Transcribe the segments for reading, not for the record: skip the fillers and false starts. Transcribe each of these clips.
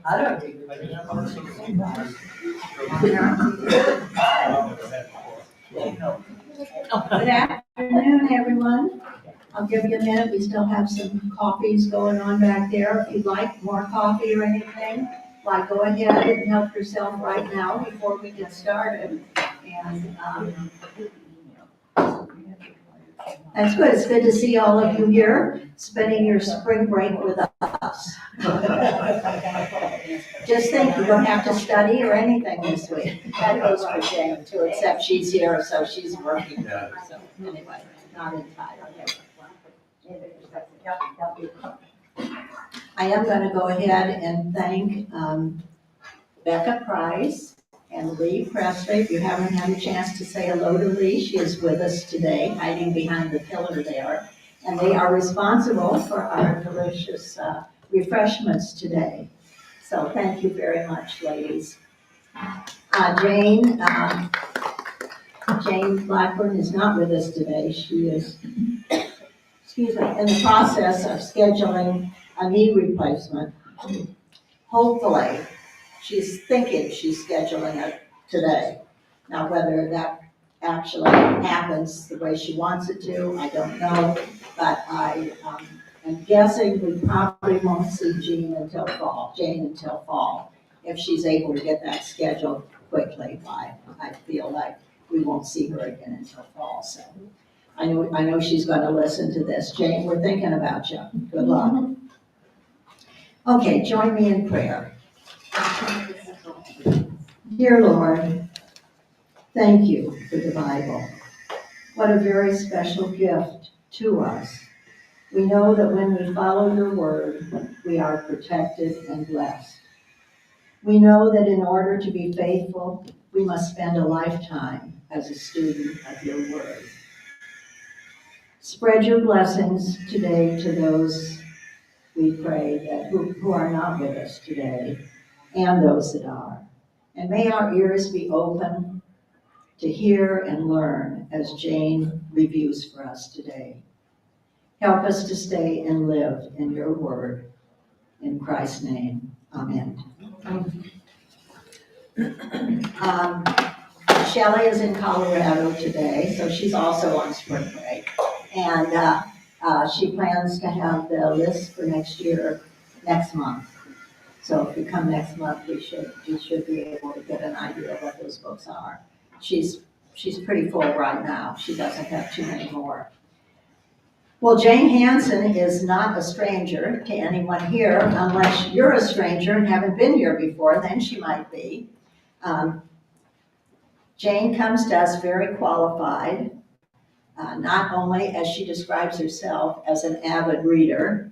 I don't. Good afternoon, everyone. I'll give you a minute. We still have some coffees going on back there. If you'd like more coffee or anything, like, go ahead and help yourself right now before we get started. And, that's good. It's good to see all of you here, spending your spring break with us. Just think, you don't have to study or anything this week. That goes for Jane too, except she's here, so she's working. So anyway, not entirely. I am going to go ahead and thank Becca Price and Lee Presley. If you haven't had a chance to say hello to Lee, she is with us today, hiding behind the pillar there. And they are responsible for our delicious refreshments today. So thank you very much, ladies. Jane Blackburn is not with us today. She is, excuse me, in the process of scheduling a knee replacement. Hopefully, she's thinking she's scheduling it today. Now, whether that actually happens the way she wants it to, I don't know. But I am guessing we probably won't see Jane until fall. If she's able to get that scheduled quickly, I feel like we won't see her again until fall. So I know she's going to listen to this. Jane, we're thinking about you. Good luck. Okay, join me in prayer. Dear Lord, thank you for the Bible. What a very special gift to us. We know that when we follow your word, we are protected and blessed. We know that in order to be faithful, we must spend a lifetime as a student of your word. Spread your blessings today to those, we pray, that who are not with us today, and those that are. And may our ears be open to hear and learn as Jane reviews for us today. Help us to stay and live in your word. In Christ's name, amen. Shelley is in Colorado today, so she's also on spring break. And she plans to have the list for next year, next month. So if you come next month, you should be able to get an idea of what those books are. She's pretty full right now. She doesn't have too many more. Well, Jane Hansen is not a stranger to anyone here, unless you're a stranger and haven't been here before, then she might be. Jane comes to us very qualified, not only, as she describes herself, as an avid reader,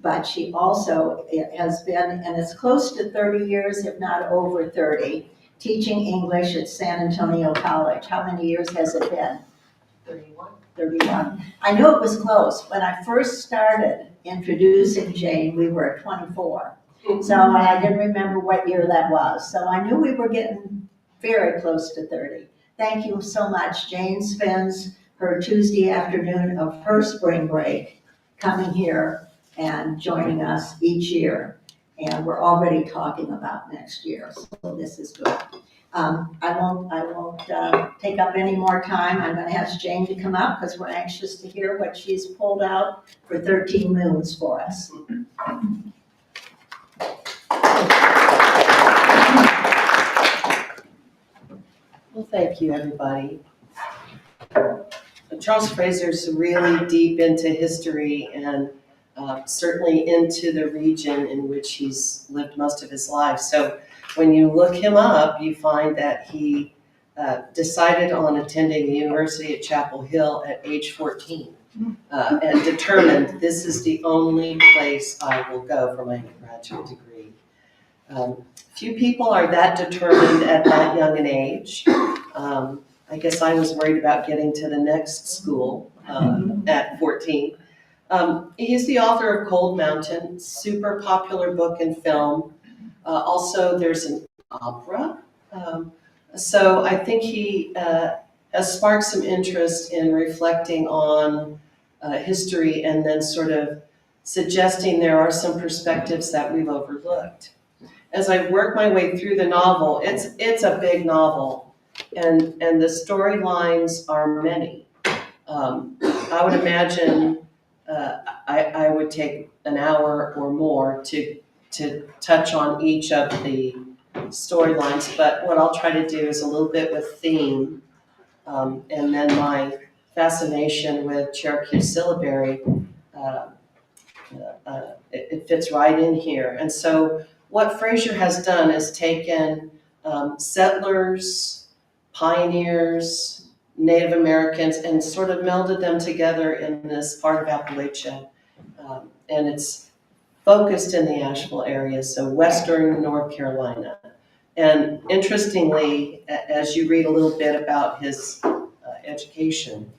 but she also has been, and it's close to 30 years, if not over 30, teaching English at San Antonio College. How many years has it been? 31. I knew it was close. When I first started introducing Jane, we were at 24. So I didn't remember what year that was. So I knew we were getting very close to 30. Thank you so much. Jane spends her Tuesday afternoon of her spring break coming here and joining us each year. And we're already talking about next year, so this is good. I won't take up any more time. I'm going to ask Jane to come up because we're anxious to hear what she's pulled out for 13 Moons for us. Well, thank you, everybody. Charles Frazier's really deep into history and certainly into the region in which he's lived most of his life. So when you look him up, you find that he decided on attending the University at Chapel Hill at age 14 and determined this is the only place I will go for my undergraduate degree. Few people are that determined at that young an age. I guess I was worried about getting to the next school at 14. He's the author of Cold Mountain, super popular book and film. Also, there's an opera. So I think he has sparked some interest in reflecting on history and then sort of suggesting there are some perspectives that we've overlooked. As I work my way through the novel, it's a big novel, and the storylines are many. I would imagine I would take an hour or more to touch on each of the storylines, but what I'll try to do is a little bit with theme, and then my fascination with Cherokee syllabary. Uh, it fits right in here. And so what Frazier has done is taken settlers, pioneers, Native Americans, and sort of melded them together in this part of Appalachia. And it's focused in the Asheville area, so western North Carolina. And interestingly, as you read a little bit about his education,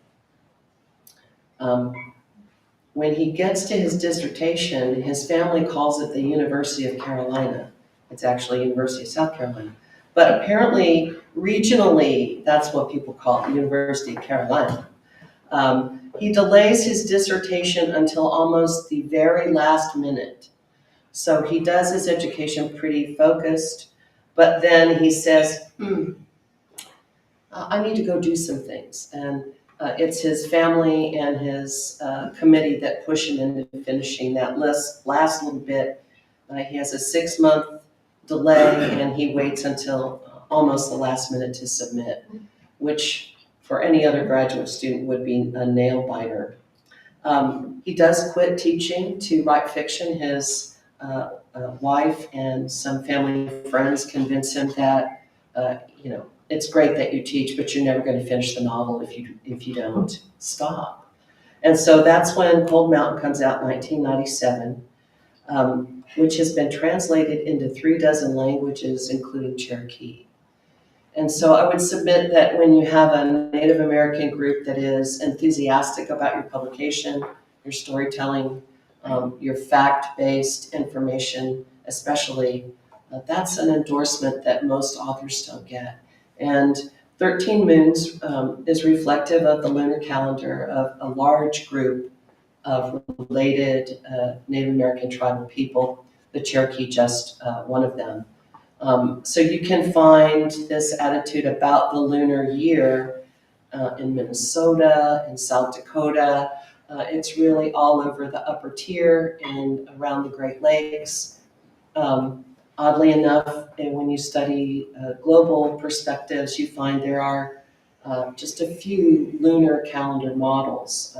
when he gets to his dissertation, his family calls it the University of Carolina. It's actually University of South Carolina. But apparently, regionally, that's what people call it, the University of Carolina. He delays his dissertation until almost the very last minute. So he does his education pretty focused, but then he says, I need to go do some things. And it's his family and his committee that push him into finishing that last little bit. He has a 6-month delay, and he waits until almost the last minute to submit, which for any other graduate student would be a nail biter. He does quit teaching to write fiction. His wife and some family friends convince him that, it's great that you teach, but you're never going to finish the novel if you don't stop. And so that's when Cold Mountain comes out in 1997, which has been translated into 36 languages, including Cherokee. And so I would submit that when you have a Native American group that is enthusiastic about your publication, your storytelling, your fact-based information, especially, that's an endorsement that most authors don't get. And 13 Moons is reflective of the lunar calendar of a large group of related Native American tribal people, the Cherokee just one of them. So you can find this attitude about the lunar year in Minnesota, in South Dakota. It's really all over the upper tier and around the Great Lakes. Oddly enough, and when you study global perspectives, you find there are just a few lunar calendar models.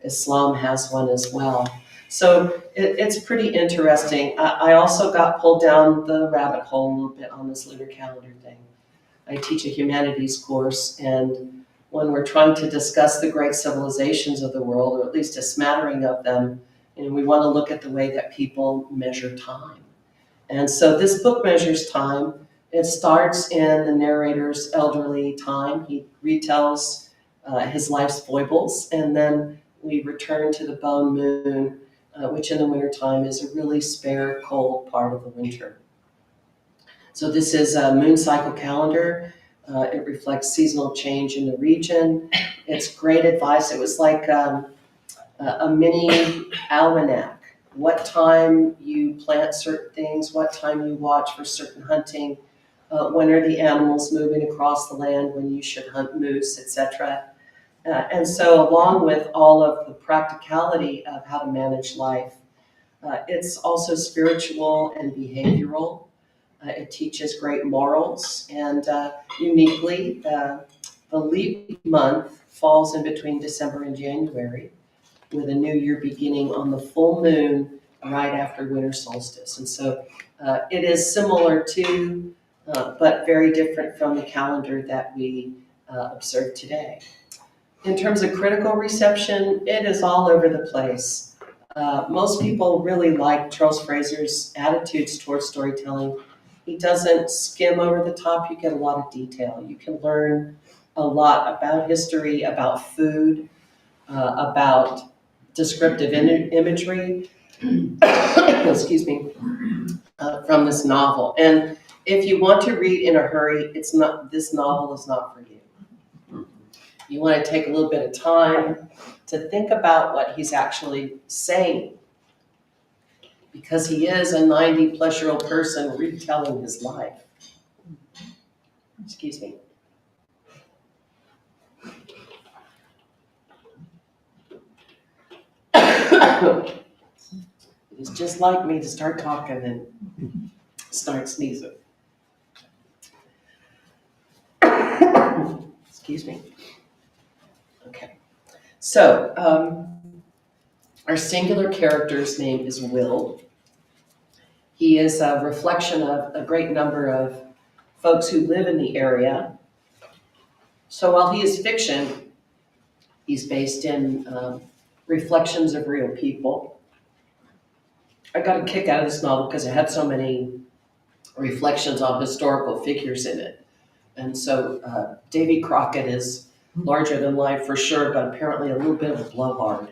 Islam has one as well. So it's pretty interesting. I also got pulled down the rabbit hole a little bit on this lunar calendar thing. I teach a humanities course, and when we're trying to discuss the great civilizations of the world, or at least a smattering of them, we want to look at the way that people measure time. And so this book measures time. It starts in the narrator's elderly time. He retells his life's foibles, and then we return to the bone moon, which in the wintertime is a really spare, cold part of the winter. So this is a moon cycle calendar. It reflects seasonal change in the region. It's great advice. It was like a mini almanac. What time you plant certain things, what time you watch for certain hunting, when are the animals moving across the land, when you should hunt moose, etc. And so along with all of the practicality of how to manage life, it's also spiritual and behavioral. It teaches great morals, and uniquely, the leap month falls in between December and January, with a new year beginning on the full moon right after winter solstice. And so it is similar to, but very different from the calendar that we observe today. In terms of critical reception, it is all over the place. Most people really like Charles Frazier's attitudes towards storytelling. He doesn't skim over the top. You get a lot of detail. You can learn a lot about history, about food, about descriptive imagery, excuse me, from this novel. And if you want to read in a hurry, this novel is not for you. You want to take a little bit of time to think about what he's actually saying. because he is a 90-plus-year-old person retelling his life. Excuse me. It's just like me to start talking and start sneezing. Excuse me. Okay. So, our singular character's name is Will. He is a reflection of a great number of folks who live in the area. So while he is fiction, he's based in reflections of real people. I got a kick out of this novel because it had so many reflections on historical figures in it. And so Davy Crockett is larger than life for sure, but apparently a little bit of a blowhard.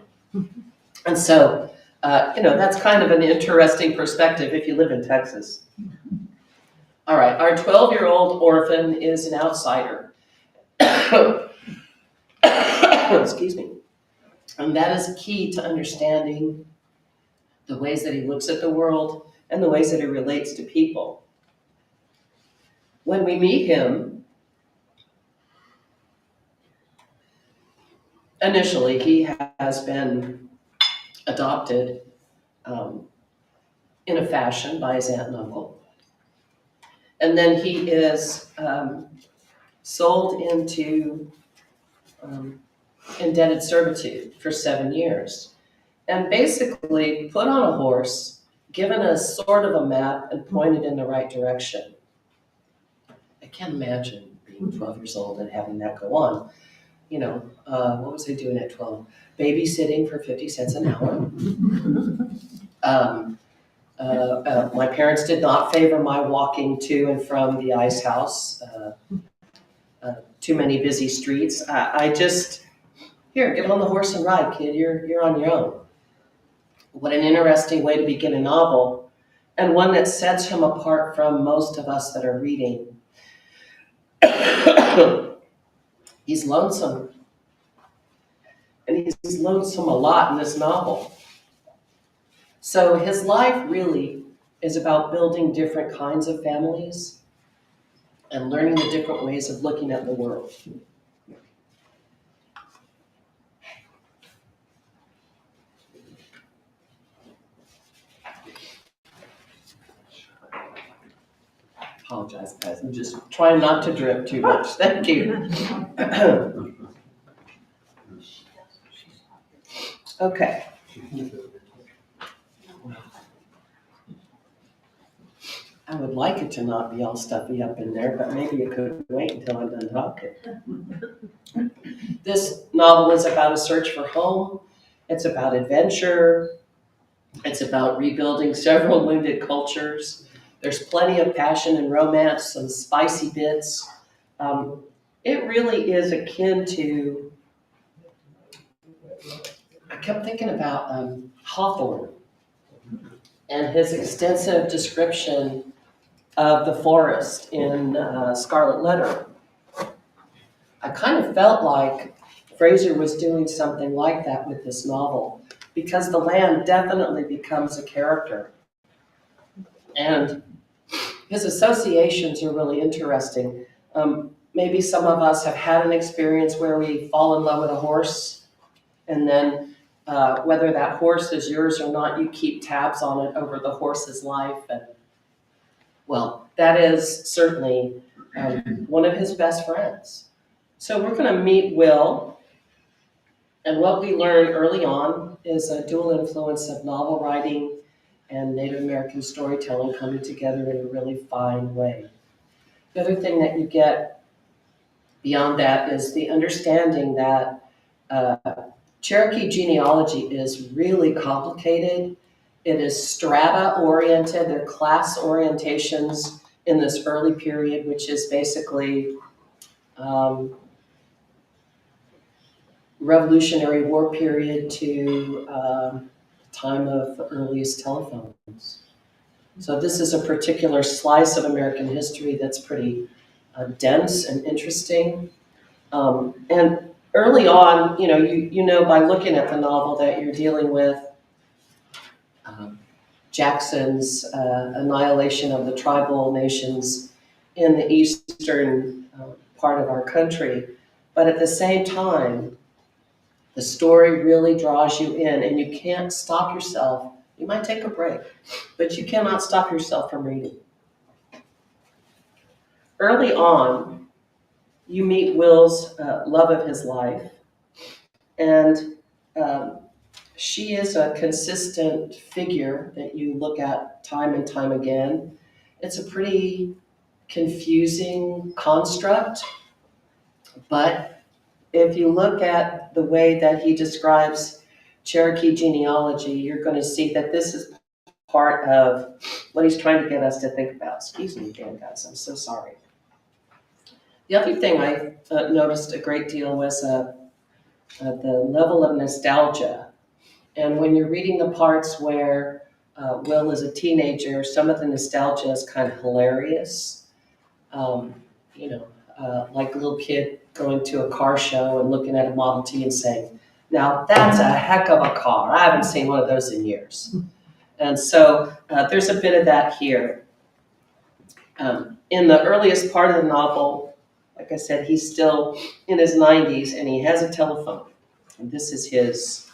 And so, that's kind of an interesting perspective if you live in Texas. All right, our 12-year-old orphan is an outsider. Excuse me. And that is key to understanding the ways that he looks at the world and the ways that he relates to people. When we meet him, initially he has been adopted in a fashion by his aunt and uncle. And then he is sold into indebted servitude for 7 years. And basically put on a horse, given a sort of a map, and pointed in the right direction. I can't imagine being 12 years old and having that go on. What was I doing at 12? Babysitting for 50 cents an hour. My parents did not favor my walking to and from the ice house. Too many busy streets. I just, here, get on the horse and ride, kid. You're on your own. What an interesting way to begin a novel, and one that sets him apart from most of us that are reading. He's lonesome. And he's lonesome a lot in this novel. So his life really is about building different kinds of families and learning the different ways of looking at the world. Apologize, guys. I'm just trying not to drip too much. Thank you. Okay. I would like it to not be all stuffy up in there, but maybe it could wait until I'm done talking. This novel is about a search for home. It's about adventure. It's about rebuilding several wounded cultures. There's plenty of passion and romance, some spicy bits. It really is akin to, I kept thinking about Hawthorne and his extensive description of the forest in Scarlet Letter. I kind of felt like Frazier was doing something like that with this novel, because the land definitely becomes a character. And his associations are really interesting. Maybe some of us have had an experience where we fall in love with a horse, and then whether that horse is yours or not, you keep tabs on it over the horse's life. And well, that is certainly one of his best friends. So we're going to meet Will, and what we learn early on is a dual influence of novel writing and Native American storytelling coming together in a really fine way. The other thing that you get beyond that is the understanding that Cherokee genealogy is really complicated. It is strata-oriented. There are class orientations in this early period, which is basically Revolutionary War period to time of the earliest telephones. So this is a particular slice of American history that's pretty dense and interesting. And early on, you know by looking at the novel that you're dealing with Jackson's annihilation of the tribal nations in the eastern part of our country. But at the same time, the story really draws you in, and you can't stop yourself. You might take a break, but you cannot stop yourself from reading. Early on, you meet Will's love of his life, and she is a consistent figure that you look at time and time again. It's a pretty confusing construct, but if you look at the way that he describes Cherokee genealogy, you're going to see that this is part of what he's trying to get us to think about. Excuse me again, guys, I'm so sorry. The other thing I noticed a great deal was the level of nostalgia. And when you're reading the parts where Will is a teenager, some of the nostalgia is kind of hilarious. Um, like a little kid going to a car show and looking at a Model T and saying, now that's a heck of a car. I haven't seen one of those in years. And so there's a bit of that here. In the earliest part of the novel, like I said, he's still in his 90s and he has a telephone. And this is his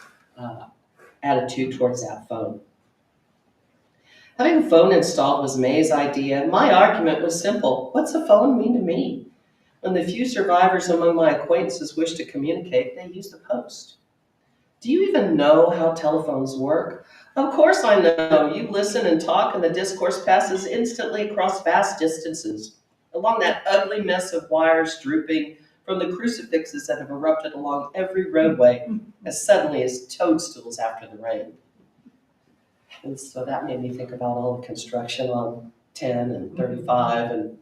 attitude towards that phone. Having a phone installed was May's idea. My argument was simple. What's a phone mean to me? When the few survivors among my acquaintances wish to communicate, they use the post. Do you even know how telephones work? Of course I know. You listen and talk and the discourse passes instantly across vast distances, along that ugly mess of wires drooping from the crucifixes that have erupted along every roadway as suddenly as toadstools after the rain. And so that made me think about all the construction on 10 and 35 and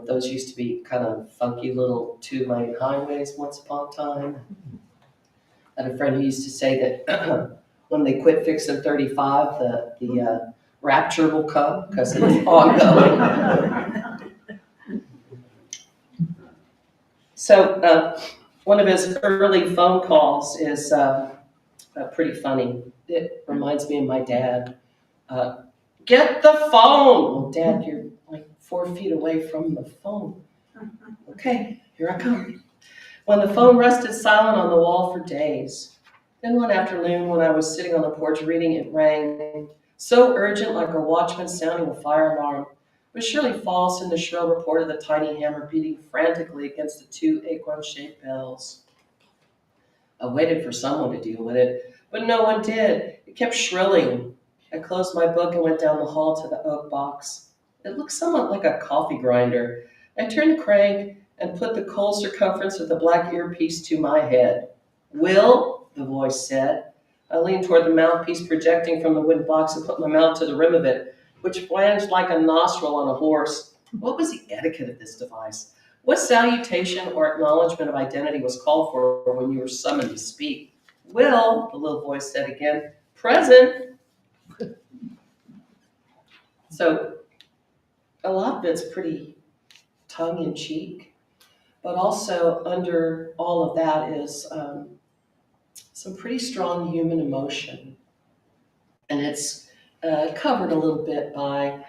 those used to be kind of funky little two-lane highways once upon a time. I had a friend who used to say that when they quit fixing 35, the rapture will come because it's ongoing. So one of his early phone calls is pretty funny. It reminds me of my dad. Get the phone! Well, Dad, you're like 4 feet away from the phone. Okay, here I come. When the phone rested silent on the wall for days. Then one afternoon when I was sitting on the porch reading, it rang, so urgent like a watchman sounding a fire alarm, but surely false in the shrill report of the tiny hammer beating frantically against the 2 acorn-shaped bells. I waited for someone to deal with it, but no one did. It kept shrilling. I closed my book and went down the hall to the oak box. It looked somewhat like a coffee grinder. I turned the crank and put the cold circumference of the black earpiece to my head. Will, the voice said. I leaned toward the mouthpiece projecting from the wooden box and put my mouth to the rim of it, which flanged like a nostril on a horse. What was the etiquette of this device? What salutation or acknowledgement of identity was called for when you were summoned to speak? Will, the little voice said again, present. So a lot of it's pretty tongue-in-cheek, but also under all of that is some pretty strong human emotion. And it's covered a little bit by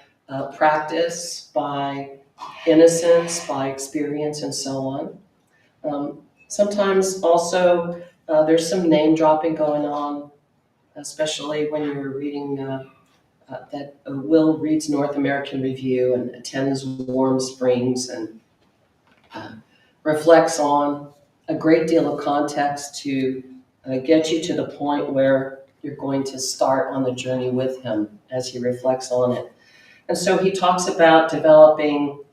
practice, by innocence, by experience, and so on. Sometimes also there's some name dropping going on, especially when you're reading that Will reads North American Review and attends Warm Springs and reflects on a great deal of context to get you to the point where you're going to start on the journey with him as he reflects on it. And so he talks about developing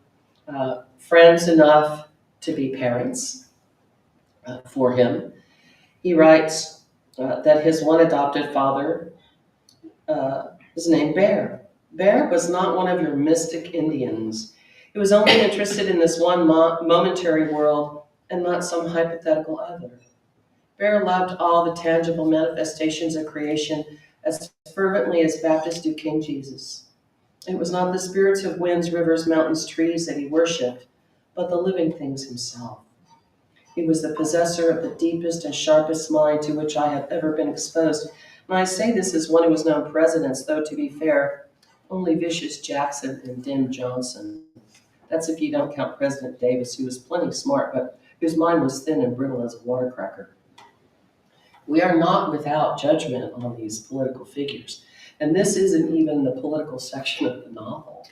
friends enough to be parents for him. He writes that his one adopted father is named Bear. Bear was not one of your mystic Indians. He was only interested in this one momentary world and not some hypothetical other. Bear loved all the tangible manifestations of creation as fervently as Baptists do King Jesus. It was not the spirits of winds, rivers, mountains, trees that he worshipped, but the living things himself. He was the possessor of the deepest and sharpest mind to which I have ever been exposed. And I say this as one who has known presidents, though to be fair, only Vicious Jackson and Dim Johnson. That's if you don't count President Davis, who was plenty smart, but whose mind was thin and brittle as a water cracker. We are not without judgment on these political figures. And this isn't even the political section of the novel.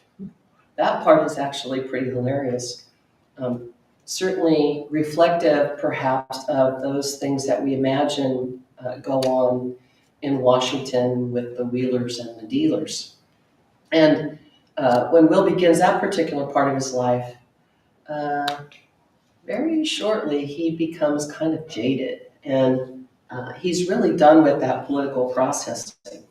That part is actually pretty hilarious. Certainly reflective, perhaps, of those things that we imagine go on in Washington with the wheelers and the dealers. And when Will begins that particular part of his life, very shortly he becomes kind of jaded, and he's really done with that political processing.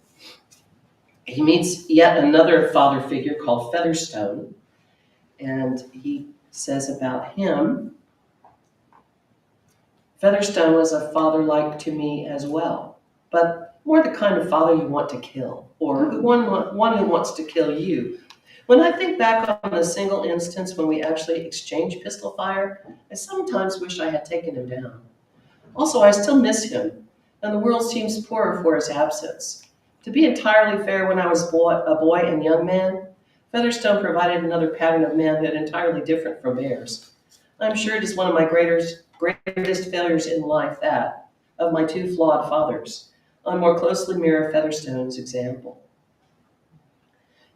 He meets yet another father figure called Featherstone, and he says about him, Featherstone was a father like to me as well, but more the kind of father you want to kill, or one who wants to kill you. When I think back on a single instance when we actually exchanged pistol fire, I sometimes wish I had taken him down. Also, I still miss him, and the world seems poorer for his absence. To be entirely fair, when I was a boy and young man, Featherstone provided another pattern of manhood entirely different from theirs. I'm sure it is one of my greatest failures in life, that of my two flawed fathers. I more closely mirror Featherstone's example.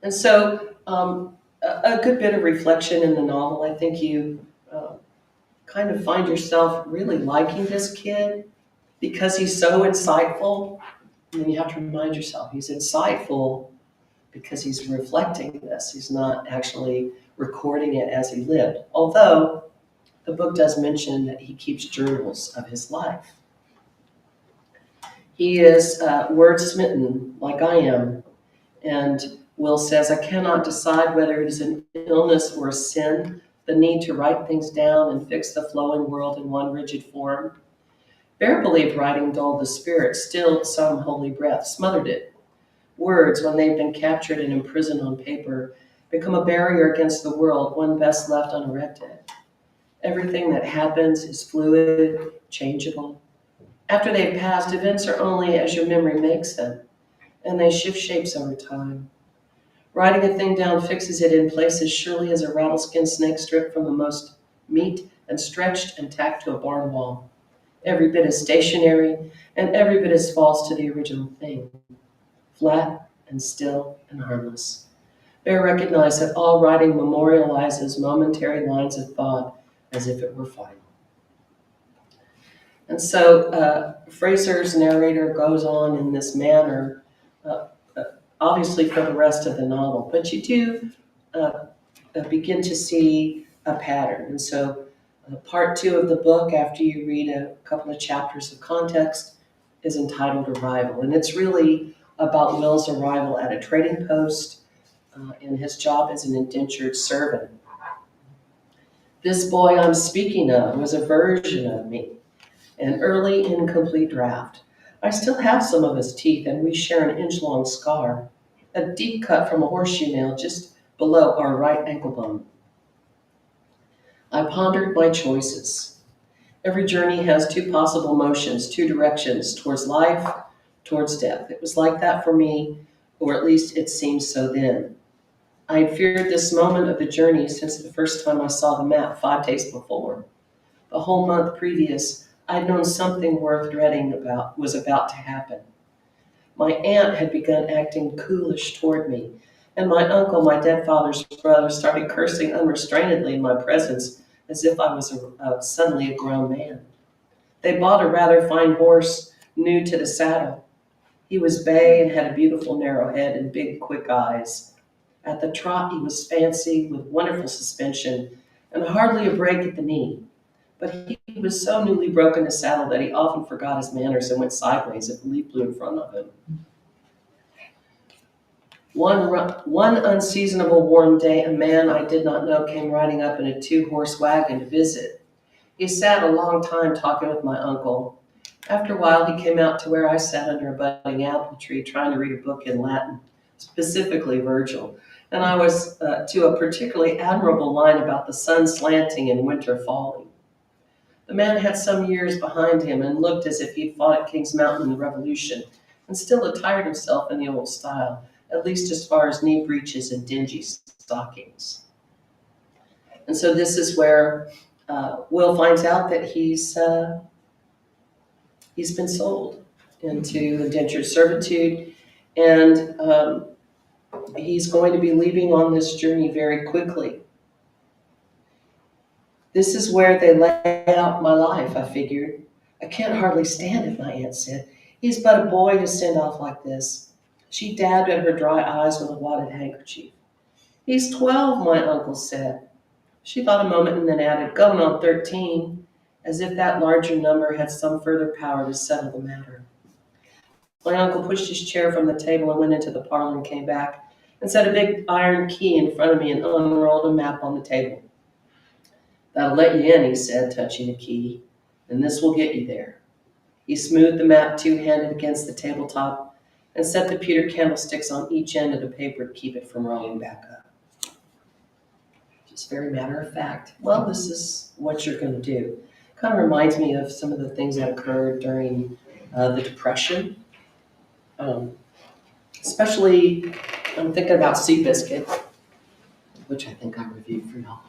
And so, a good bit of reflection in the novel. I think you kind of find yourself really liking this kid because he's so insightful. And then you have to remind yourself he's insightful because he's reflecting this. He's not actually recording it as he lived. Although the book does mention that he keeps journals of his life. He is word smitten like I am. And Will says, I cannot decide whether it is an illness or a sin, the need to write things down and fix the flowing world in one rigid form. Bear believed writing dulled the spirit, stilled some holy breath, smothered it. Words, when they've been captured and imprisoned on paper, become a barrier against the world, one best left unerected. Everything that happens is fluid, changeable. After they've passed, events are only as your memory makes them, and they shift shapes over time. Writing a thing down fixes it in place as surely as a rattleskin snake stripped from the most meat and stretched and tacked to a barn wall. Every bit is stationary, and every bit is false to the original thing, flat and still and harmless. Bear recognized that all writing memorializes momentary lines of thought as if it were final. And so Frazier's narrator goes on in this manner, obviously for the rest of the novel, but you do begin to see a pattern. And so part 2 of the book, after you read a couple of chapters of context, is entitled Arrival. And it's really about Will's arrival at a trading post and his job as an indentured servant. This boy I'm speaking of was a version of me, an early incomplete draft. I still have some of his teeth, and we share an inch-long scar, a deep cut from a horseshoe nail just below our right ankle bone. I pondered my choices. Every journey has 2 possible motions, 2 directions, towards life, towards death. It was like that for me, or at least it seemed so then. I had feared this moment of the journey since the first time I saw the map 5 days before. The whole month previous, I had known something worth dreading was about to happen. My aunt had begun acting coolish toward me, and my uncle, my dead father's brother, started cursing unrestrainedly in my presence as if I was suddenly a grown man. They bought a rather fine horse, new to the saddle. He was bay and had a beautiful narrow head and big, quick eyes. At the trot, he was fancy with wonderful suspension and hardly a break at the knee. But he was so newly broken to saddle that he often forgot his manners and went sideways if a leaf blew in front of him. One unseasonable warm day, a man I did not know came riding up in a 2-horse wagon to visit. He sat a long time talking with my uncle. After a while, he came out to where I sat under a budding apple tree trying to read a book in Latin, specifically Virgil. And I was to a particularly admirable line about the sun slanting and winter falling. The man had some years behind him and looked as if he'd fought at King's Mountain in the Revolution, and still attired himself in the old style, at least as far as knee breeches and dingy stockings. And so this is where Will finds out that he's been sold into indentured servitude, and he's going to be leaving on this journey very quickly. This is where they lay out my life, I figured. I can't hardly stand it, my aunt said. He's but a boy to send off like this. She dabbed at her dry eyes with a wadded handkerchief. He's 12, my uncle said. She thought a moment and then added, going on 13, as if that larger number had some further power to settle the matter. My uncle pushed his chair from the table and went into the parlor and came back and set a big iron key in front of me and unrolled a map on the table. That'll let you in, he said, touching the key, and this will get you there. He smoothed the map two-handed against the tabletop and set the pewter candlesticks on each end of the paper to keep it from rolling back up. Just very matter of fact. Well, this is what you're going to do. Kind of reminds me of some of the things that occurred during the Depression. Especially, I'm thinking about Seabiscuit, which I think I reviewed for y'all.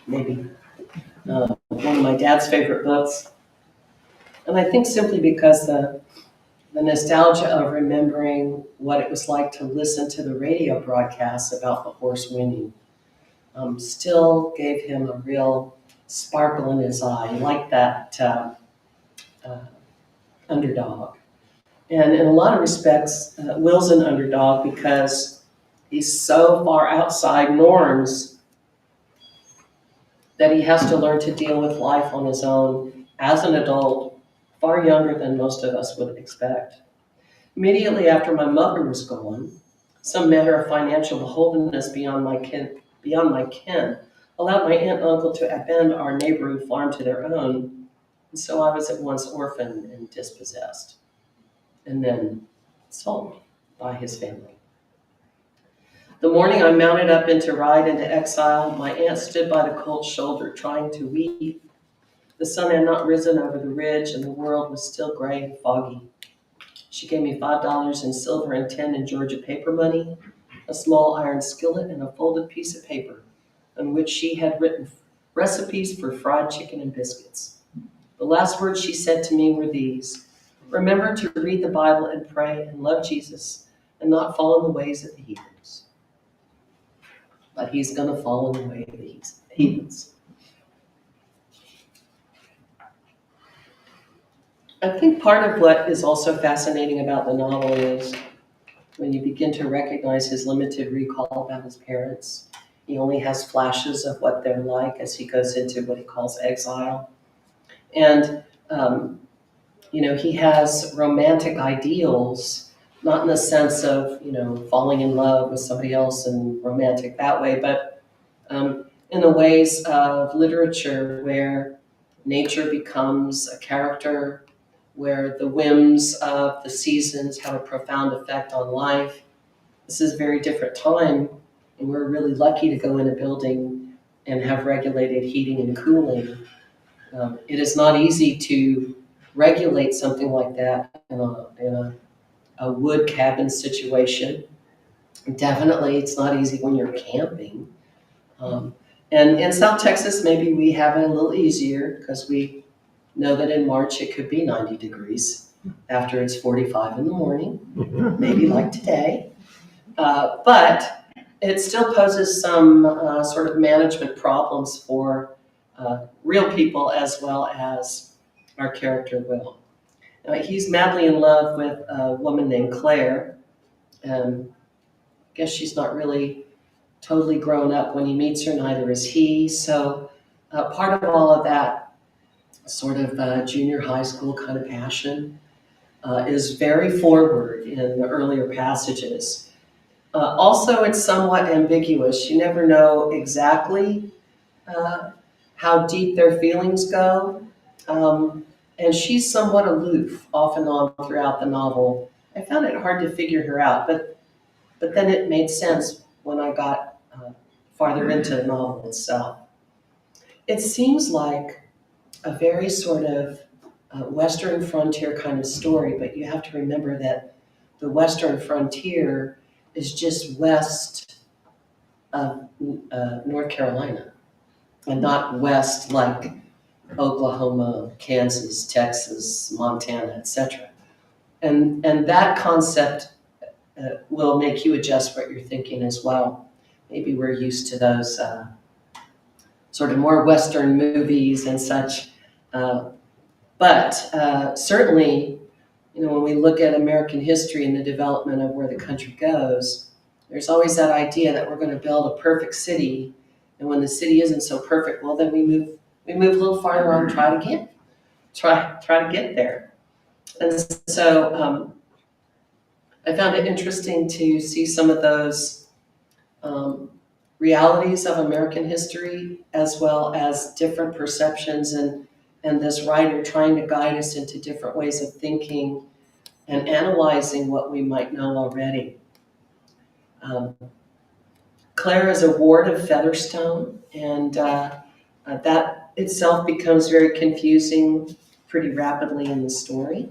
Maybe one of my dad's favorite books. And I think simply because the nostalgia of remembering what it was like to listen to the radio broadcasts about the horse winning still gave him a real sparkle in his eye, like that underdog. And in a lot of respects, Will's an underdog because he's so far outside norms that he has to learn to deal with life on his own as an adult, far younger than most of us would expect. Immediately after my mother was gone, some matter of financial beholdenness beyond my ken allowed my aunt and uncle to append our neighborhood farm to their own, and so I was at once orphaned and dispossessed, and then sold by his family. The morning I mounted up to ride into exile, my aunt stood by the cold shoulder, trying to weep. The sun had not risen over the ridge, and the world was still gray and foggy. She gave me $5 in silver and 10 in Georgia paper money, a small iron skillet, and a folded piece of paper on which she had written recipes for fried chicken and biscuits. The last words she said to me were these: remember to read the Bible and pray and love Jesus and not fall in the ways of the heathens. But he's going to fall in the way of the heathens. I think part of what is also fascinating about the novel is when you begin to recognize his limited recall about his parents. He only has flashes of what they're like as he goes into what he calls exile. And, he has romantic ideals, not in the sense of, falling in love with somebody else and romantic that way, but in the ways of literature where nature becomes a character, where the whims of the seasons have a profound effect on life. This is a very different time, and we're really lucky to go in a building and have regulated heating and cooling. It is not easy to regulate something like that in a wood cabin situation. Definitely, it's not easy when you're camping. And in South Texas, maybe we have it a little easier because we know that in March it could be 90 degrees after it's 45 in the morning, maybe like today. But it still poses some sort of management problems for real people as well as our character Will. He's madly in love with a woman named Claire. I guess she's not really totally grown up when he meets her, neither is he. So part of all of that sort of junior high school kind of passion is very forward in the earlier passages. Also, it's somewhat ambiguous. You never know exactly how deep their feelings go. And she's somewhat aloof off and on throughout the novel. I found it hard to figure her out, but then it made sense when I got farther into the novel itself. It seems like a very sort of Western frontier kind of story, but you have to remember that the Western frontier is just west of North Carolina, and not west like Oklahoma, Kansas, Texas, Montana, etc. And that concept will make you adjust what you're thinking as well. Maybe we're used to those sort of more Western movies and such. But certainly, when we look at American history and the development of where the country goes, there's always that idea that we're going to build a perfect city, and when the city isn't so perfect, well, then we move a little farther on, try to get there. And so I found it interesting to see some of those realities of American history, as well as different perceptions, and this writer trying to guide us into different ways of thinking and analyzing what we might know already. Claire is a ward of Featherstone, and that itself becomes very confusing pretty rapidly in the story.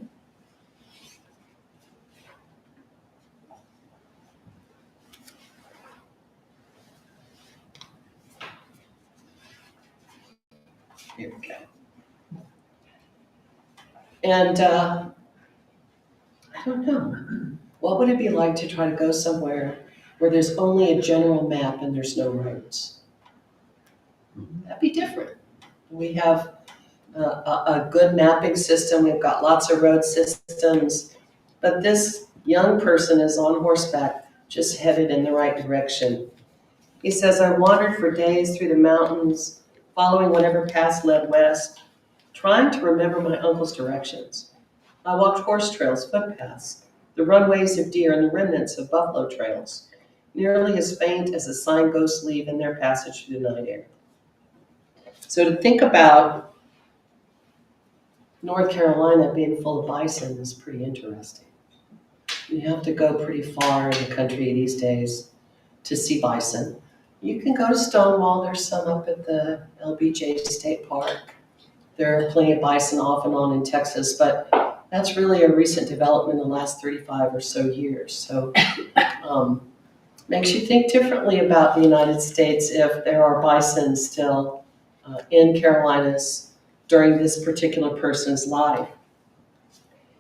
Here we go. And I don't know, what would it be like to try to go somewhere where there's only a general map and there's no roads? That'd be different. We have a good mapping system, we've got lots of road systems, but this young person is on horseback, just headed in the right direction. He says, I wandered for days through the mountains, following whatever paths led west, trying to remember my uncle's directions. I walked horse trails, footpaths, the runways of deer, and the remnants of buffalo trails, nearly as faint as the signposts leave in their passage through the night air. So to think about North Carolina being full of bison is pretty interesting. You have to go pretty far in the country these days to see bison. You can go to Stonewall, there's some up at the LBJ State Park. There are plenty of bison off and on in Texas, but that's really a recent development in the last 35 or so years. So makes you think differently about the United States if there are bison still in Carolinas during this particular person's life.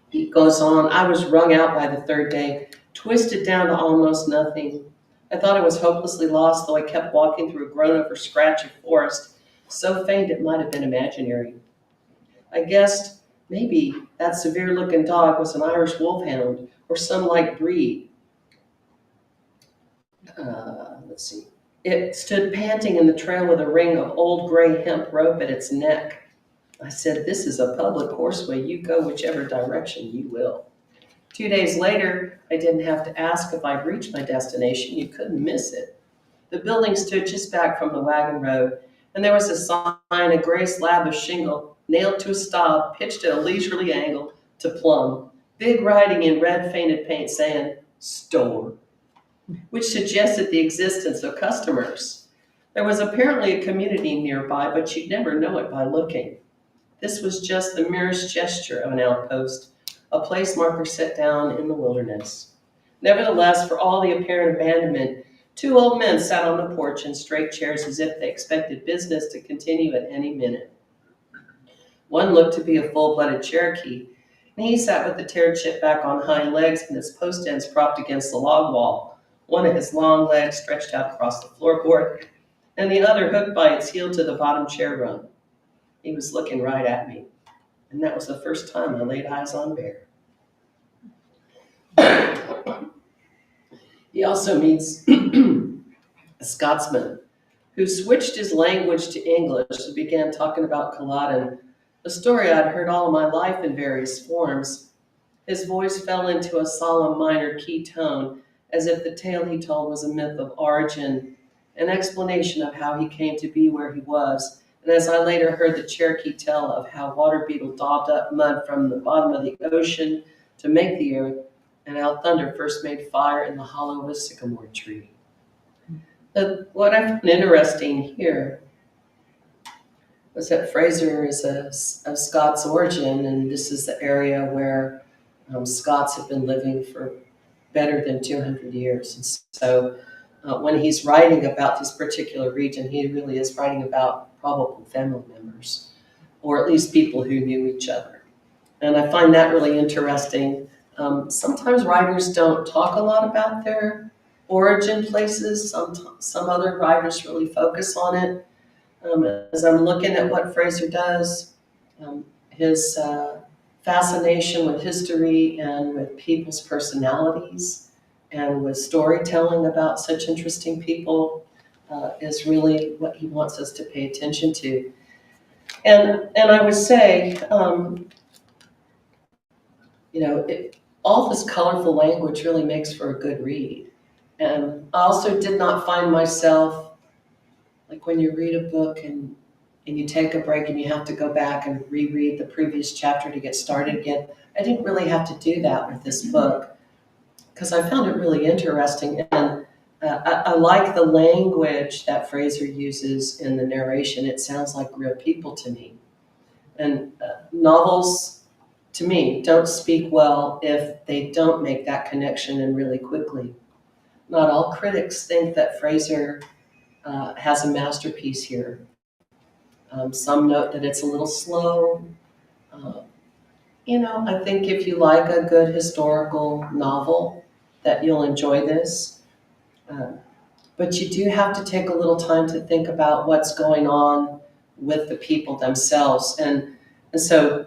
He goes on, I was wrung out by the third day, twisted down to almost nothing. I thought I was hopelessly lost, though I kept walking through a grown-over scratch of forest, so faint it might have been imaginary. I guessed maybe that severe-looking dog was an Irish wolfhound or some like breed. Let's see. It stood panting in the trail with a ring of old gray hemp rope at its neck. I said, this is a public horseway. You go whichever direction you will. 2 days later, I didn't have to ask if I'd reached my destination. You couldn't miss it. The building stood just back from the wagon road, and there was a sign, a gray slab of shingle, nailed to a stub, pitched at a leisurely angle to Plum. Big writing in red faded paint saying, store, which suggested the existence of customers. There was apparently a community nearby, but you'd never know it by looking. This was just the merest gesture of an outpost, a place marker set down in the wilderness. Nevertheless, for all the apparent abandonment, 2 old men sat on the porch in straight chairs as if they expected business to continue at any minute. One looked to be a full-blooded Cherokee, and he sat with the teared chip back on hind legs and his post ends propped against the log wall, one of his long legs stretched out across the floorboard, and the other hooked by its heel to the bottom chair rung. He was looking right at me, and that was the first time I laid eyes on Bear. He also meets a Scotsman who switched his language to English and began talking about Culloden, a story I'd heard all of my life in various forms. His voice fell into a solemn minor key tone, as if the tale he told was a myth of origin, an explanation of how he came to be where he was. And as I later heard the Cherokee tell of how water beetle daubed up mud from the bottom of the ocean to make the earth, and how thunder first made fire in the hollow of a sycamore tree. But what I find interesting here was that Frazier is of Scots origin, and this is the area where Scots have been living for better than 200 years. And so when he's writing about this particular region, he really is writing about probable family members, or at least people who knew each other. And I find that really interesting. Sometimes writers don't talk a lot about their origin places. Some other writers really focus on it. As I'm looking at what Frazier does, his fascination with history and with people's personalities and with storytelling about such interesting people is really what he wants us to pay attention to. And I would say, all this colorful language really makes for a good read. And I also did not find myself, like when you read a book and you take a break and you have to go back and reread the previous chapter to get started again. I didn't really have to do that with this book because I found it really interesting. And I like the language that Frazier uses in the narration. It sounds like real people to me. And novels, to me, don't speak well if they don't make that connection and really quickly. Not all critics think that Frazier has a masterpiece here. Some note that it's a little slow. Uh, I think if you like a good historical novel, that you'll enjoy this. Uh, but you do have to take a little time to think about what's going on with the people themselves. And so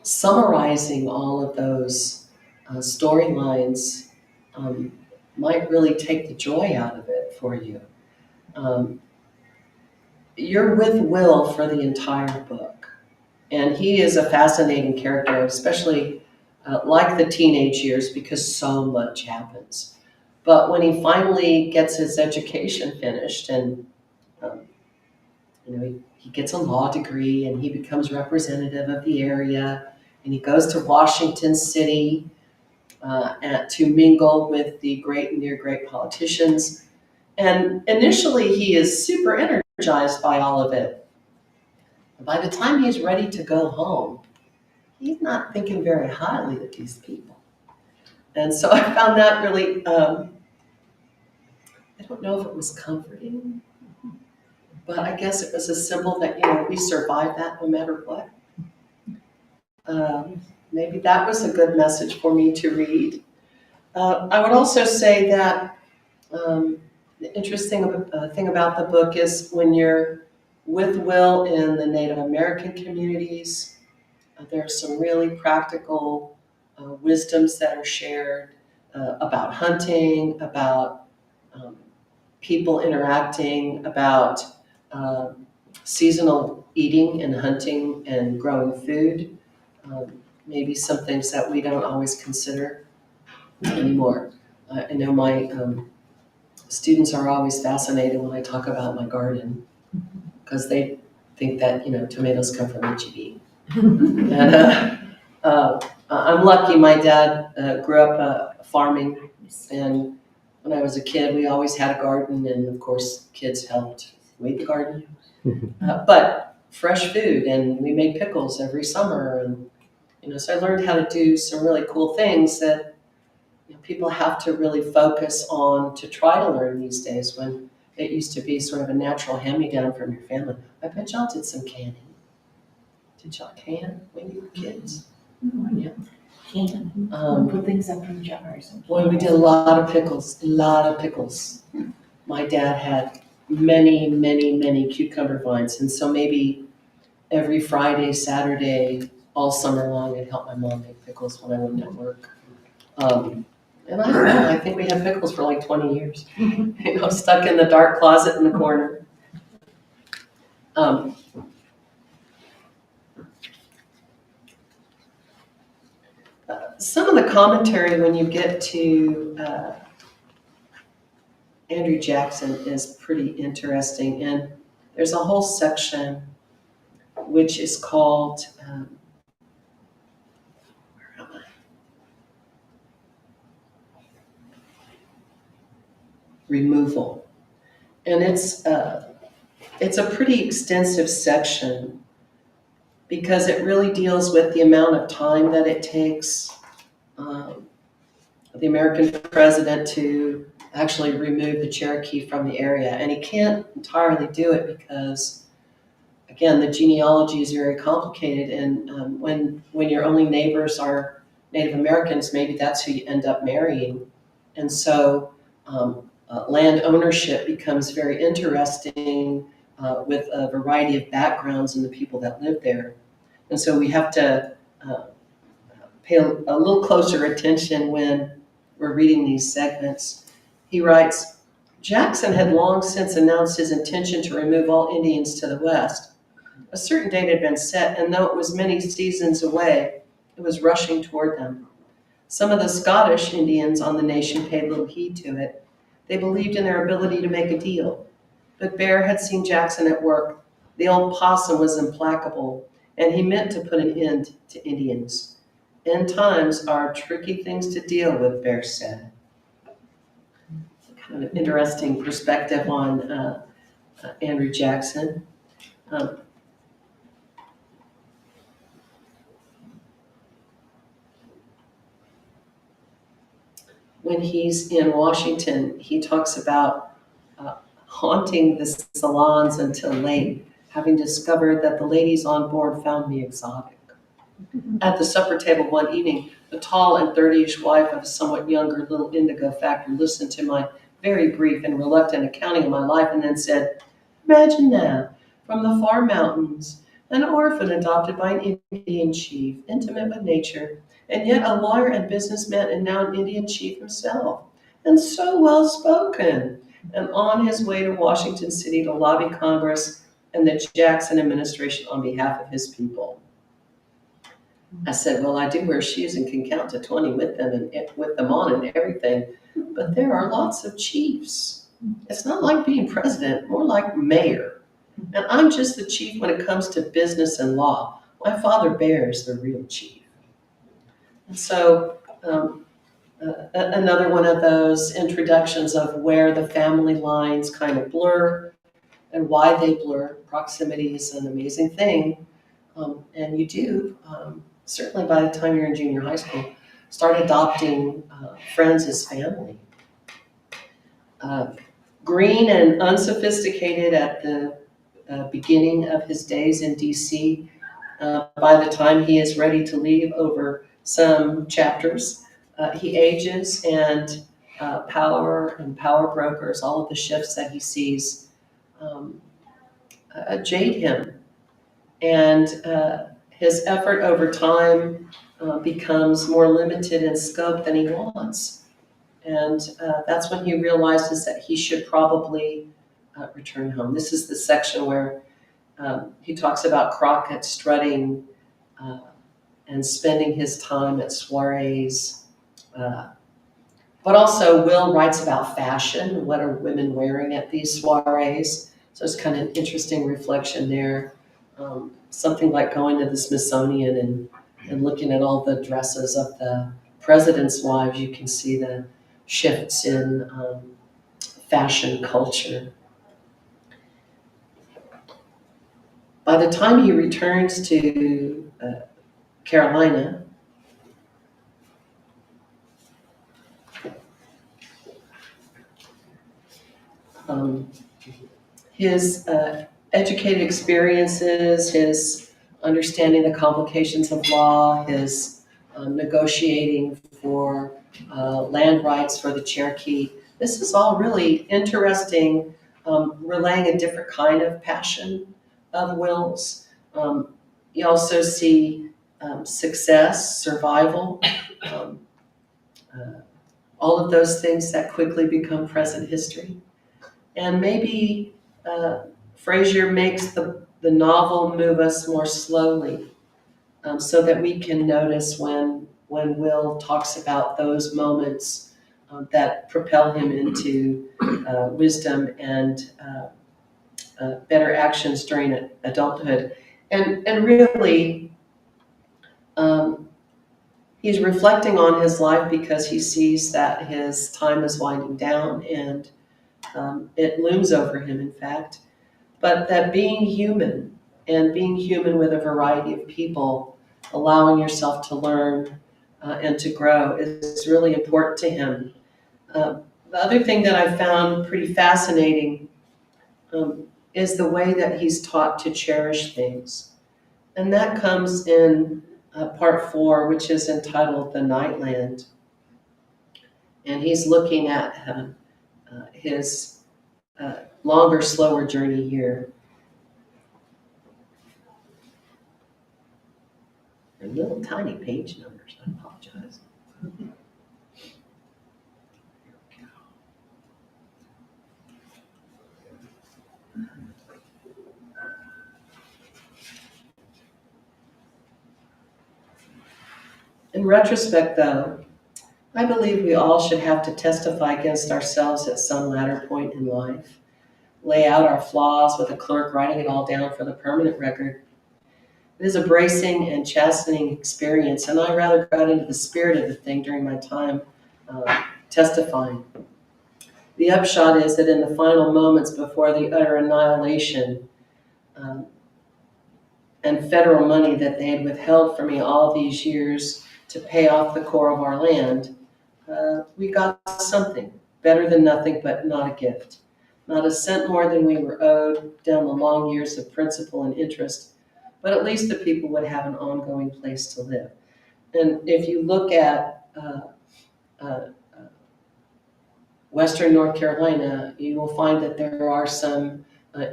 summarizing all of those storylines might really take the joy out of it for you. Um, you're with Will for the entire book. And he is a fascinating character, especially like the teenage years, because so much happens. But when he finally gets his education finished and um, he gets a law degree and he becomes representative of the area and he goes to Washington City to mingle with the great and near great politicians. And initially he is super energized by all of it. By the time he's ready to go home, he's not thinking very highly of these people. And so I found that really, I don't know if it was comforting, but I guess it was a symbol that, we survive that no matter what. Maybe that was a good message for me to read. I would also say that the interesting thing about the book is when you're with Will in the Native American communities, there's some really practical wisdoms that are shared about hunting, about people interacting, about seasonal eating and hunting and growing food. Maybe some things that we don't always consider anymore. I know my students are always fascinated when I talk about my garden because they think that tomatoes come from HEB. And I'm lucky. My dad grew up farming, and when I was a kid, we always had a garden, and of course, kids helped weed the garden. But fresh food, and we made pickles every summer, and so I learned how to do some really cool things that people have to really focus on to try to learn these days. When it used to be sort of a natural hand-me-down from your family. I bet y'all did some canning. Did y'all can when you were kids? Yeah. Can. Put things up in jars. Boy, we did a lot of pickles. My dad had many, many, many cucumber vines. And so maybe every Friday, Saturday, all summer long, I'd help my mom make pickles when I went to work. And I don't know, I think we had pickles for like 20 years, stuck in the dark closet in the corner. Some of the commentary when you get to Andrew Jackson is pretty interesting, and there's a whole section which is called where am I? Removal, and it's it's a pretty extensive section because it really deals with the amount of time that it takes the American president to actually remove the Cherokee from the area. And he can't entirely do it because, again, the genealogy is very complicated. And when your only neighbors are Native Americans, maybe that's who you end up marrying. And so land ownership becomes very interesting with a variety of backgrounds and the people that live there. And so we have to pay a little closer attention when we're reading these segments. He writes, Jackson had long since announced his intention to remove all Indians to the west. A certain date had been set, and though it was many seasons away, it was rushing toward them. Some of the Scottish Indians on the nation paid little heed to it. They believed in their ability to make a deal. But Bear had seen Jackson at work. The old possum was implacable, and he meant to put an end to Indians. End times are tricky things to deal with, Bear said. Kind of an interesting perspective on Andrew Jackson. When he's in Washington, he talks about haunting the salons until late, having discovered that the ladies on board found me exotic. At the supper table one evening, the tall and 30-ish wife of a somewhat younger little indigo factor listened to my very brief and reluctant accounting of my life and then said, imagine now, from the far mountains, an orphan adopted by an Indian chief, intimate with nature, and yet a lawyer and businessman and now an Indian chief himself, and so well spoken, and on his way to Washington City to lobby Congress and the Jackson administration on behalf of his people. I said, well, I do wear shoes and can count to 20 with them and with them on and everything, but there are lots of chiefs. It's not like being president, more like mayor. And I'm just the chief when it comes to business and law. My father Bear is the real chief. And so another one of those introductions of where the family lines kind of blur and why they blur. Proximity is an amazing thing. And you do, certainly by the time you're in junior high school, start adopting friends as family. Green and unsophisticated at the beginning of his days in DC, by the time he is ready to leave over some chapters, he ages and power and power brokers, all of the shifts that he sees, jade him. And his effort over time becomes more limited in scope than he wants. And that's when he realizes that he should probably return home. This is the section where he talks about Crockett strutting and spending his time at soirees. But also Will writes about fashion. What are women wearing at these soirees? So it's kind of an interesting reflection there. Something like going to the Smithsonian and looking at all the dresses of the president's wives, you can see the shifts in fashion culture. By the time he returns to Carolina, his educated experiences, his understanding the complications of law, his negotiating for land rights for the Cherokee. This is all really interesting, relaying a different kind of passion of Will's. You also see success, survival, all of those things that quickly become present history. And maybe Frazier makes the novel move us more slowly so that we can notice when Will talks about those moments that propel him into wisdom and better actions during adulthood. And really, he's reflecting on his life because he sees that his time is winding down and it looms over him, in fact. but that being human and being human with a variety of people, allowing yourself to learn and to grow is really important to him. The other thing that I found pretty fascinating is the way that he's taught to cherish things. And that comes in part 4, which is entitled The Nightland. And he's looking at his longer, slower journey here. They're little tiny page numbers, I apologize. In retrospect, though, I believe we all should have to testify against ourselves at some latter point in life, lay out our flaws with a clerk writing it all down for the permanent record. It is a bracing and chastening experience, and I rather got into the spirit of the thing during my time testifying. The upshot is that in the final moments before the utter annihilation and federal money that they had withheld from me all these years to pay off the core of our land, we got something, better than nothing, but not a gift. Not a cent more than we were owed down the long years of principal and interest, but at least the people would have an ongoing place to live. And if you look at Western North Carolina, you will find that there are some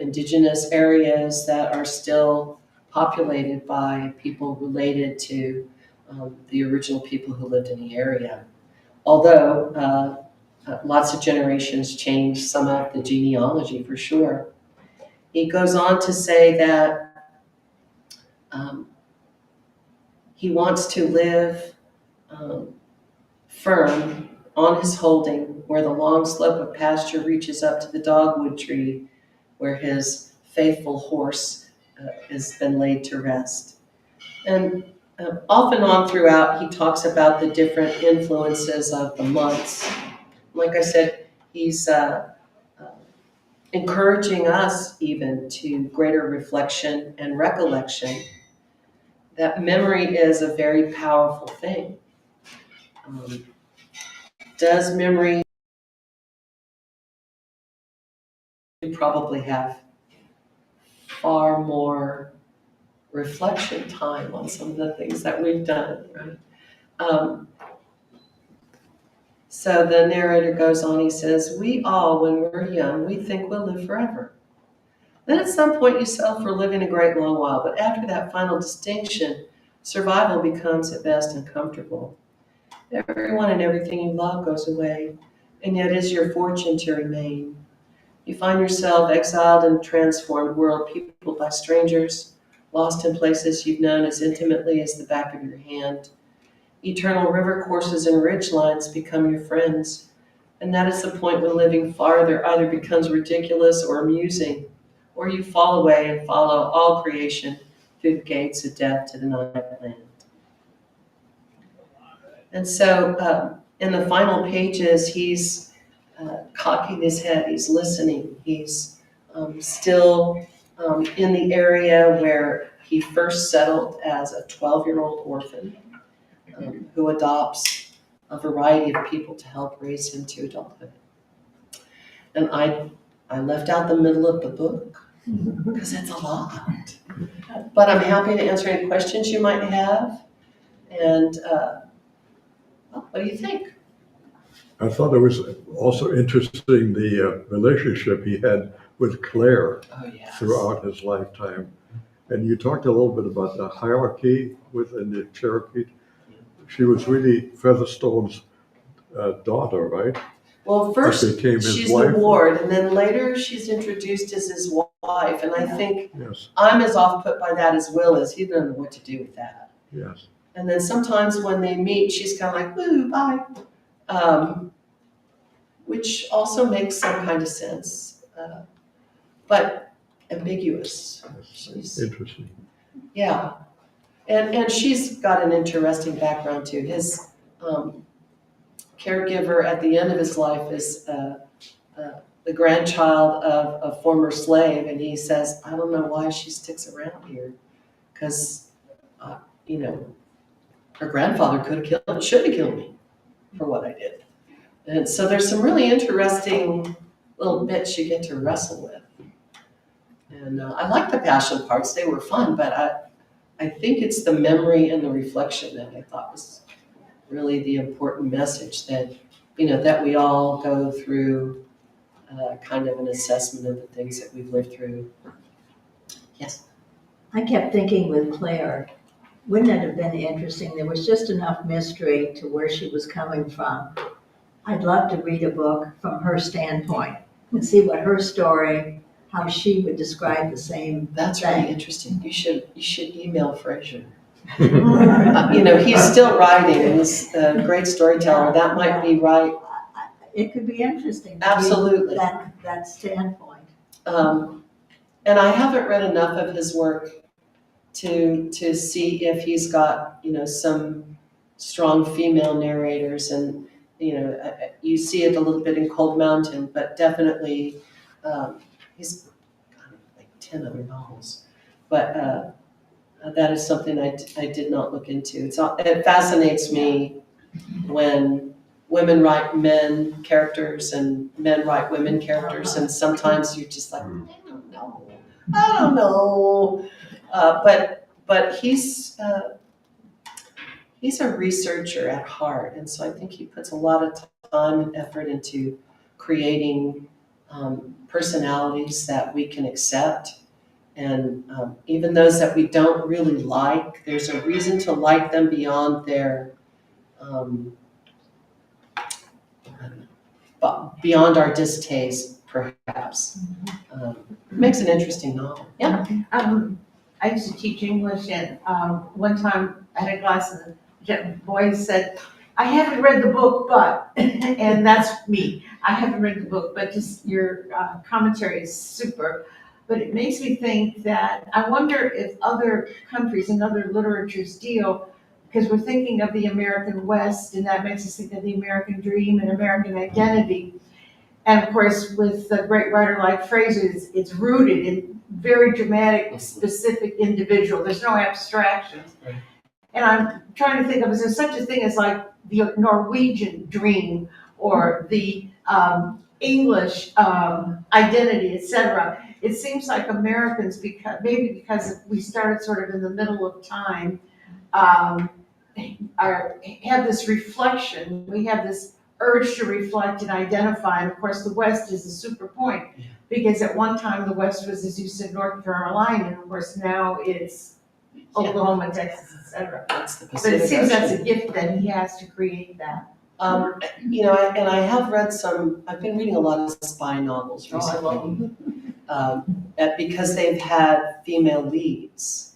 indigenous areas that are still populated by people related to the original people who lived in the area. Although lots of generations changed some of the genealogy for sure. He goes on to say that he wants to live firm on his holding where the long slope of pasture reaches up to the dogwood tree where his faithful horse has been laid to rest. And off and on throughout, he talks about the different influences of the months. Like I said, he's encouraging us even to greater reflection and recollection, that memory is a very powerful thing. Does memory probably have far more reflection time on some of the things that we've done, right? So the narrator goes on, he says, we all, when we're young, we think we'll live forever. Then at some point you settle for living a great long while, but after that final distinction, survival becomes at best uncomfortable. Everyone and everything you love goes away, and yet it is your fortune to remain. You find yourself exiled in a transformed world, peopled by strangers, lost in places you've known as intimately as the back of your hand. Eternal river courses and ridge lines become your friends, and that is the point when living farther either becomes ridiculous or amusing, or you fall away and follow all creation through the gates of death to the nightland. And so in the final pages, he's cocking his head, he's listening, he's still in the area where he first settled as a 12-year-old orphan who adopts a variety of people to help raise him to adulthood. And I left out the middle of the book because it's a lot. But I'm happy to answer any questions you might have. And well, what do you think? I thought it was also interesting the relationship he had with Claire throughout his lifetime. And you talked a little bit about the hierarchy within the Cherokee. She was really Featherstone's daughter, right? Well, first became his she's wife. the ward, and then later she's introduced as his wife. And I think Yes, I'm as off put by that as Will is. He doesn't know what to do with that. yes. And then sometimes when they meet, she's kind of like, "Woo, bye," which also makes some kind of sense, but ambiguous. She's, Interesting. yeah, and she's got an interesting background too. His caregiver at the end of his life is the grandchild of a former slave, and he says, I don't know why she sticks around here, because, you know, her grandfather should have killed me for what I did. And so there's some really interesting little bits you get to wrestle with. And I like the passion parts, they were fun, but I think it's the memory and the reflection that I thought was really the important message, that, you know, that we all go through kind of an assessment of the things that we've lived through. Yes. I kept thinking with Claire, wouldn't it have been interesting? There was just enough mystery to where she was coming from. I'd love to read a book from her standpoint and see what her story, how she would describe the same That's thing. really interesting. You should email Frazier. You know, he's still writing. He's a great storyteller. That might be right. It could be interesting. Absolutely. That standpoint. And I haven't read enough of his work to see if he's got, you know, some strong female narrators. And, you know, you see it a little bit in Cold Mountain, but definitely he's got like 10 other novels. But that is something I did not look into. It fascinates me when women write men characters and men write women characters, and sometimes you're just like, I don't know. But he's a researcher at heart, and so I think he puts a lot of time and effort into creating personalities that we can accept. And even those that we don't really like, there's a reason to like them beyond their, beyond our distaste, perhaps. Makes an interesting novel. Yeah. I used to teach English, and one time I had a class and the boy said, I haven't read the book, but, and that's me. I haven't read the book, but just your commentary is super. But it makes me think that I wonder if other countries and other literatures deal, because we're thinking of the American West, and that makes us think of the American dream and American identity. And of course, with a great writer like Frazier, it's rooted in very dramatic, specific individual. There's no abstractions. Right. And I'm trying to think of, is there such a thing as like the Norwegian dream or the English identity, etc.? It seems like Americans, because we started sort of in the middle of time, have this reflection. We have this urge to reflect and identify. And of course, the West is a super point, because at one time the West was, as you said, North Carolina, and of course now it's Oklahoma, Texas, etc. That's the But Pacific it seems Ocean. that's a gift that he has to create that. You know, and I have read I've been reading a lot of spy novels recently. I love them. Because they've had female leads.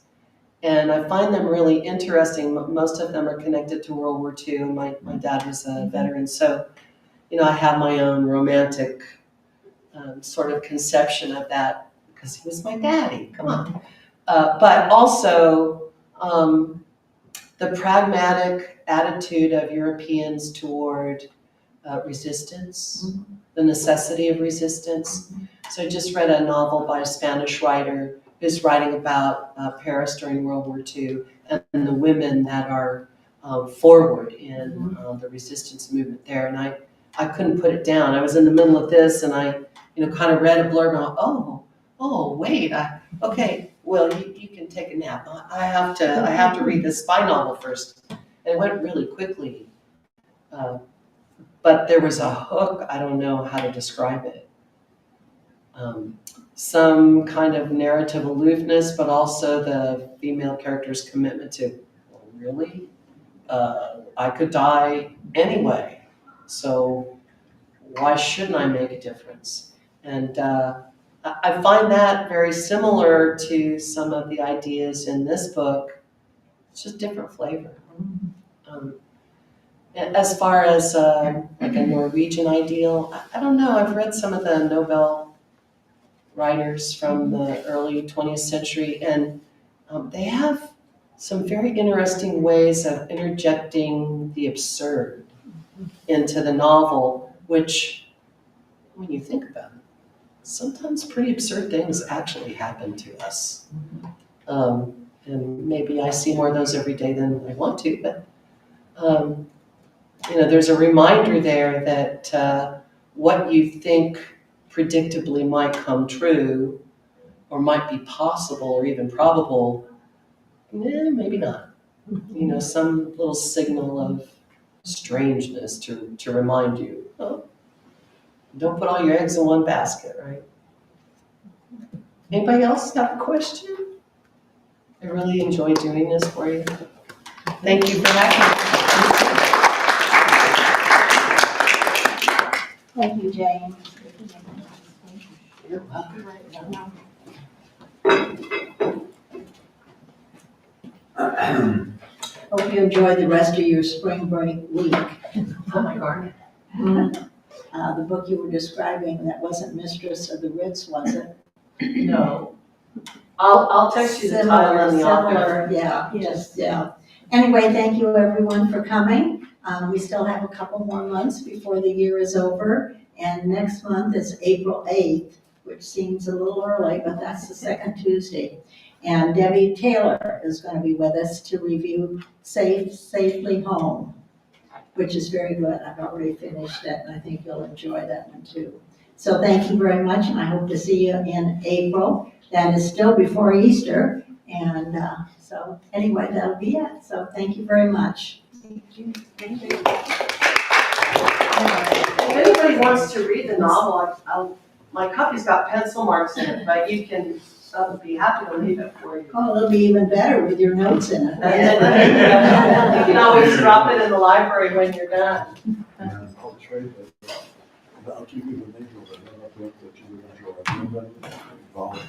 And I find them really interesting. Most of them are connected to World War II. My dad was a veteran, so, you know, I have my own romantic sort of conception of that, because he was my daddy, come on. But also the pragmatic attitude of Europeans toward resistance, the necessity of resistance. So I just read a novel by a Spanish writer who's writing about Paris during World War II and the women that are forward in the resistance movement there. And I couldn't put it down. I was in the middle of this, and I, you know, kind of read a blurb and I, oh, wait, okay, well, you can take a nap. I have to read this spy novel first. And it went really quickly. But there was a hook, I don't know how to describe it. Some kind of narrative aloofness, but also the female character's commitment to, well, really? I could die anyway, so why shouldn't I make a difference? And I find that very similar to some of the ideas in this book. It's just different flavor. As far as like a Norwegian ideal, I don't know. I've read some of the Nobel writers from the early 20th century, and they have some very interesting ways of interjecting the absurd into the novel, which when you think about it, sometimes pretty absurd things actually happen to us. And maybe I see more of those every day than I want to, but, there's a reminder there that what you think predictably might come true or might be possible or even probable, maybe not. Some little signal of strangeness to remind you, oh, don't put all your eggs in one basket, right? Anybody else have a question? I really enjoyed doing this for you. Thank you for having Thank you, Jane. me. You're welcome. Hope you enjoy the rest of your spring break week. Oh my God. The book you were describing, that wasn't Mistress of the Ritz, was it? No. I'll text you the title and the author. Similar, yeah, just, yeah. Anyway, thank you everyone for coming. We still have a couple more months before the year is over. And next month is April 8th, which seems a little early, but that's the second Tuesday. And Debbie Taylor is going to be with us to review Safely Home, which is very good. I've already finished it, and I think you'll enjoy that one too. So thank you very much, and I hope to see you in April. That is still before Easter, and so anyway, that'll be it. So thank you very much. If anybody wants to read the novel, my copy's got pencil marks in it, but you can, I'll be happy to leave it for you. Oh, it'll be even better with your notes in it. You can always drop it in the library when you're done. I'll trade it. I'll give you the name of another book that you would enjoy.